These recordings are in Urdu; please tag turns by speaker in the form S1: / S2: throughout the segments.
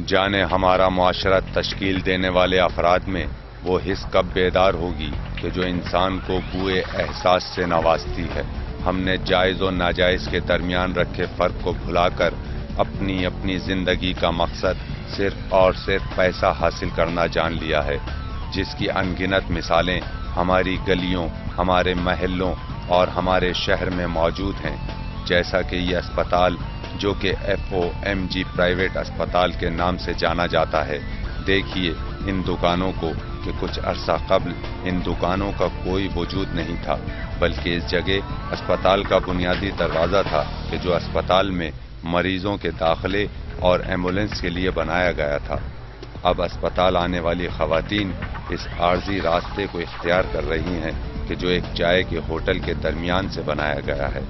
S1: جانے ہمارا معاشرہ تشکیل دینے والے افراد میں وہ حس کب بیدار ہوگی کہ جو انسان کو بوئے احساس سے نوازتی ہے۔ ہم نے جائز و ناجائز کے درمیان رکھے فرق کو بھلا کر اپنی زندگی کا مقصد صرف اور صرف پیسہ حاصل کرنا جان لیا ہے، جس کی ان گنت مثالیں ہماری گلیوں، ہمارے محلوں اور ہمارے شہر میں موجود ہیں۔ جیسا کہ یہ اسپتال جو کہ FOMG پرائیویٹ اسپتال کے نام سے جانا جاتا ہے، دیکھیے ان دکانوں کو کہ کچھ عرصہ قبل ان دکانوں کا کوئی وجود نہیں تھا، بلکہ اس جگہ اسپتال کا بنیادی دروازہ تھا کہ جو اسپتال میں مریضوں کے داخلے اور ایمبولینس کے لیے بنایا گیا تھا۔ اب اسپتال آنے والی خواتین اس عارضی راستے کو اختیار کر رہی ہیں کہ جو ایک چائے کے ہوٹل کے درمیان سے بنایا گیا ہے۔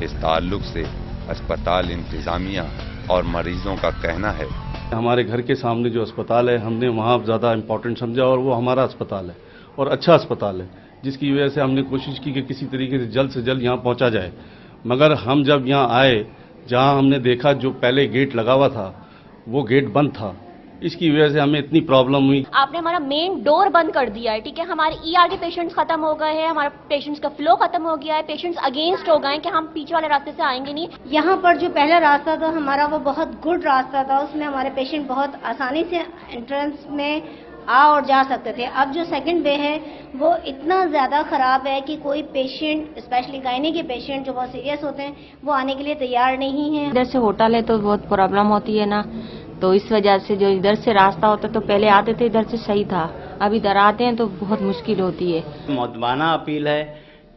S1: اس تعلق سے اسپتال انتظامیہ اور مریضوں کا کہنا ہے،
S2: ہمارے گھر کے سامنے جو اسپتال ہے ہم نے وہاں زیادہ امپورٹنٹ سمجھا، اور وہ ہمارا اسپتال ہے اور اچھا اسپتال ہے، جس کی وجہ سے ہم نے کوشش کی کہ کسی طریقے سے جلد یہاں پہنچا جائے۔ مگر ہم جب یہاں آئے، جہاں ہم نے دیکھا جو پہلے گیٹ لگا ہوا تھا وہ گیٹ بند تھا، اس کی وجہ سے ہمیں اتنی پرابلم ہوئی۔
S3: آپ نے ہمارا مین ڈور بند کر دیا ہے، ٹھیک ہے، ہمارے ER کے پیشنٹس ختم ہو گئے ہیں، ہمارا پیشنٹس کا فلو ختم ہو گیا ہے، پیشنٹس اگینسٹ ہو گئے ہیں کہ ہم پیچھے والے راستے سے آئیں گے نہیں۔
S4: یہاں پر جو پہلا راستہ تھا ہمارا وہ بہت گڈ راستہ تھا، اس میں ہمارے پیشنٹ بہت آسانی سے انٹرنس میں آ اور جا سکتے تھے۔ اب جو سیکنڈ وے ہے وہ اتنا زیادہ خراب ہے کہ کوئی پیشنٹ، اسپیشلی گائنی کے پیشنٹ جو بہت سیریس ہوتے ہیں، وہ آنے کے لیے تیار نہیں ہیں۔
S5: ادھر سے ہوٹل ہے تو بہت پرابلم ہوتی ہے نا، تو اس وجہ سے جو ادھر سے راستہ ہوتا تو پہلے آتے تھے ادھر سے صحیح تھا، اب ادھر آتے ہیں تو بہت مشکل ہوتی ہے۔
S6: مؤدبانہ اپیل ہے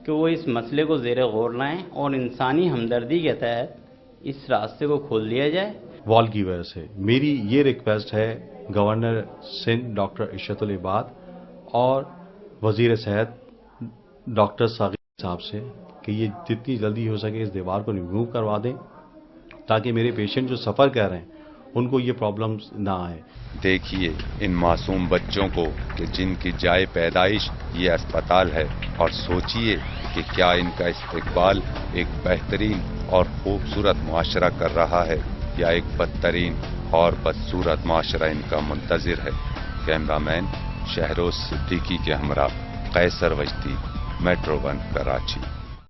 S6: کہ وہ اس مسئلے کو زیر غور لائیں اور انسانی ہمدردی کے تحت اس راستے کو کھول دیا جائے۔
S7: وال کی وجہ سے میری یہ ریکویسٹ ہے گورنر سندھ ڈاکٹر ارشد العباد اور وزیر صحت ڈاکٹر ثاقب صاحب سے کہ یہ جتنی جلدی ہو سکے اس دیوار کو ریموو کروا دیں، تاکہ میرے پیشنٹ جو سفر کر رہے ہیں ان کو یہ پرابلمز نہ آئے۔
S1: دیکھیے ان معصوم بچوں کو کہ جن کی جائے پیدائش یہ اسپتال ہے، اور سوچئے کہ کیا ان کا استقبال ایک بہترین اور خوبصورت معاشرہ کر رہا ہے یا ایک بدترین اور بدصورت معاشرہ ان کا منتظر ہے۔ کیمرہ مین شہروز صدیقی کے ہمراہ قیصر وجدی، میٹرو 1 کراچی۔